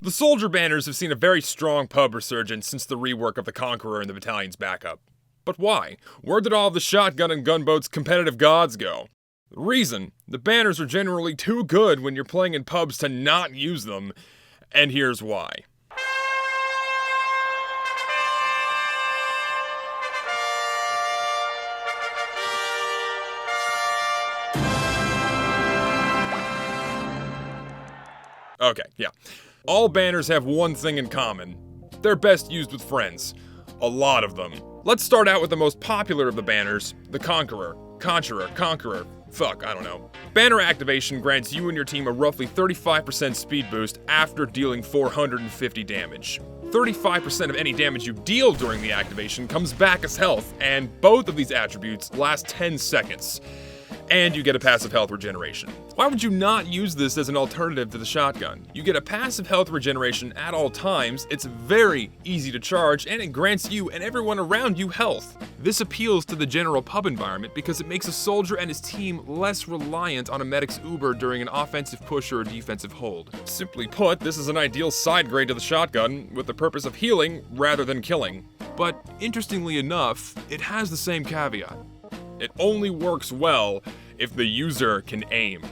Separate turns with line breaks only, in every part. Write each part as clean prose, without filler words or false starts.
The soldier banners have seen a very strong pub resurgence since the rework of the Conqueror and the battalion's backup. But why? Where did all of the shotgun and gunboat's competitive gods go? The reason: the banners are generally too good when you're playing in pubs to not use them, and here's why. Okay, yeah. All banners have one thing in common. They're best used with friends. A lot of them. Let's start out with the most popular of the banners, the Conqueror. Conqueror. Fuck, I don't know. Banner activation grants you and your team a roughly 35% speed boost after dealing 450 damage. 35% of any damage you deal during the activation comes back as health, and both of these attributes last 10 seconds. And you get a passive health regeneration. Why would you not use this as an alternative to the shotgun? You get a passive health regeneration at all times, it's very easy to charge, and it grants you and everyone around you health. This appeals to the general pub environment because it makes a soldier and his team less reliant on a medic's Uber during an offensive push or a defensive hold. Simply put, this is an ideal side grade to the shotgun with the purpose of healing rather than killing. But interestingly enough, it has the same caveat. It only works well if the user can aim.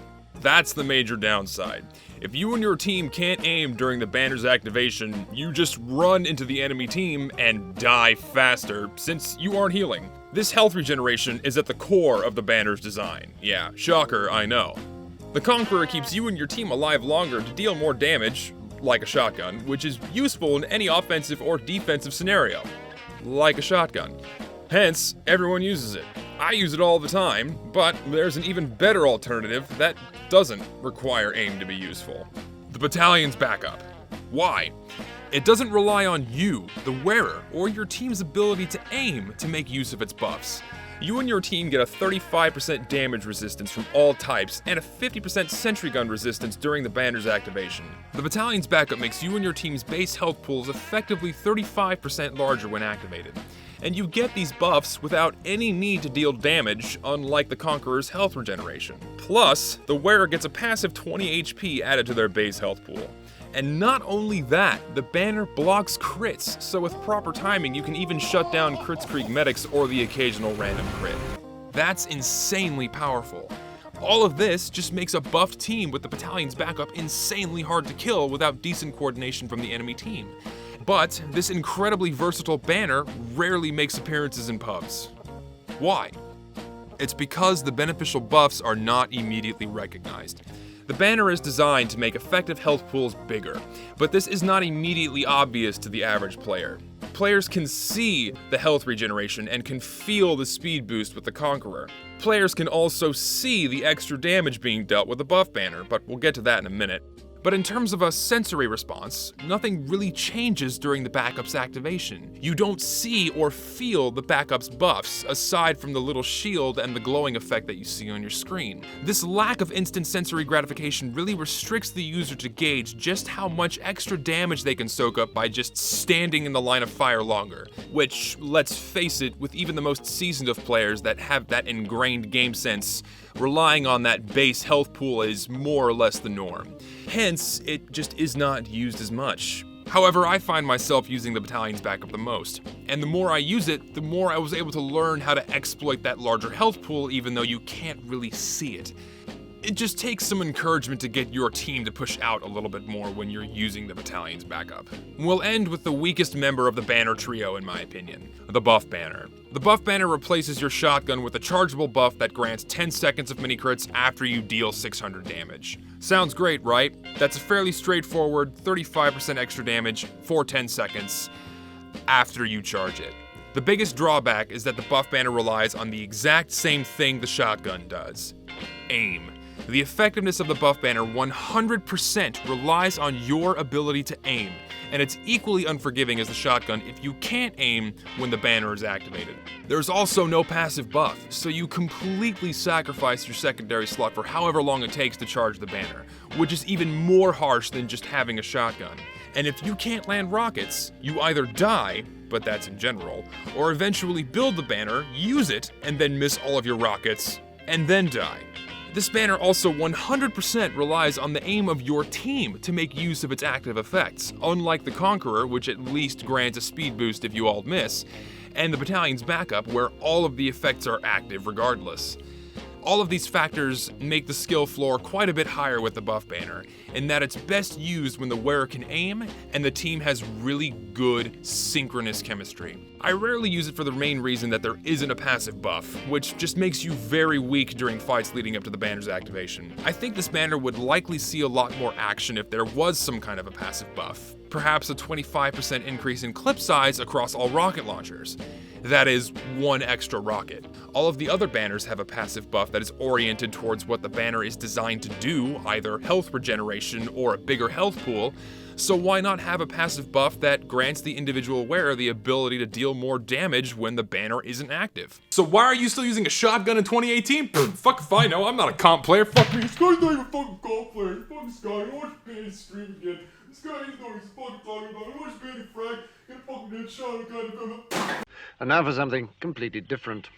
That's the major downside. If you and your team can't aim during the banner's activation, you just run into the enemy team and die faster since you aren't healing. This health regeneration is at the core of the banner's design. Yeah, shocker, I know. The Conqueror keeps you and your team alive longer to deal more damage, like a shotgun, which is useful in any offensive or defensive scenario, like a shotgun. Hence, everyone uses it. I use it all the time, but there's an even better alternative that doesn't require aim to be useful. The battalion's backup. Why? It doesn't rely on you, the wearer, or your team's ability to aim to make use of its buffs. You and your team get a 35% damage resistance from all types and a 50% sentry gun resistance during the banner's activation. The battalion's backup makes you and your team's base health pools effectively 35% larger when activated. And you get these buffs without any need to deal damage, unlike the Conqueror's health regeneration. Plus, the wearer gets a passive 20 HP added to their base health pool. And not only that, the banner blocks crits, so with proper timing you can even shut down Kritzkrieg medics or the occasional random crit. That's insanely powerful. All of this just makes a buffed team with the battalion's backup insanely hard to kill without decent coordination from the enemy team. But this incredibly versatile banner rarely makes appearances in pubs. Why? It's because the beneficial buffs are not immediately recognized. The banner is designed to make effective health pools bigger, but this is not immediately obvious to the average player. Players can see the health regeneration and can feel the speed boost with the Conqueror. Players can also see the extra damage being dealt with the buff banner, but we'll get to that in a minute. But in terms of a sensory response, nothing really changes during the backup's activation. You don't see or feel the backup's buffs, aside from the little shield and the glowing effect that you see on your screen. This lack of instant sensory gratification really restricts the user to gauge just how much extra damage they can soak up by just standing in the line of fire longer. Which, let's face it, with even the most seasoned of players that have that ingrained game sense, relying on that base health pool is more or less the norm. Hence, it just is not used as much. However, I find myself using the battalion's backup the most, and the more I use it, the more I was able to learn how to exploit that larger health pool even though you can't really see it. It just takes some encouragement to get your team to push out a little bit more when you're using the battalion's backup. We'll end with the weakest member of the banner trio in my opinion, the buff banner. The buff banner replaces your shotgun with a chargeable buff that grants 10 seconds of mini crits after you deal 600 damage. Sounds great, right? That's a fairly straightforward 35% extra damage for 10 seconds after you charge it. The biggest drawback is that the buff banner relies on the exact same thing the shotgun does: aim. The effectiveness of the buff banner 100% relies on your ability to aim, and it's equally unforgiving as the shotgun if you can't aim when the banner is activated. There's also no passive buff, so you completely sacrifice your secondary slot for however long it takes to charge the banner, which is even more harsh than just having a shotgun. And if you can't land rockets, you either die, but that's in general, or eventually build the banner, use it, and then miss all of your rockets, and then die. This banner also 100% relies on the aim of your team to make use of its active effects, unlike the Conqueror, which at least grants a speed boost if you all miss, and the battalion's backup, where all of the effects are active regardless. All of these factors make the skill floor quite a bit higher with the buff banner, in that it's best used when the wearer can aim and the team has really good synchronous chemistry. I rarely use it for the main reason that there isn't a passive buff, which just makes you very weak during fights leading up to the banner's activation. I think this banner would likely see a lot more action if there was some kind of a passive buff, perhaps a 25% increase in clip size across all rocket launchers. That is, one extra rocket. All of the other banners have a passive buff that is oriented towards what the banner is designed to do, either health regeneration or a bigger health pool, so why not have a passive buff that grants the individual wearer the ability to deal more damage when the banner isn't active? So why are you still using a shotgun in 2018? Fuck if I know, I'm not a comp player, fuck me. This guy's not even a fucking comp player, fuck this guy, I watch Banny's stream again. This guy doesn't know what he's fucking talking about, I watch Banny frag, get a fucking headshot, kind of.
And now for something completely different.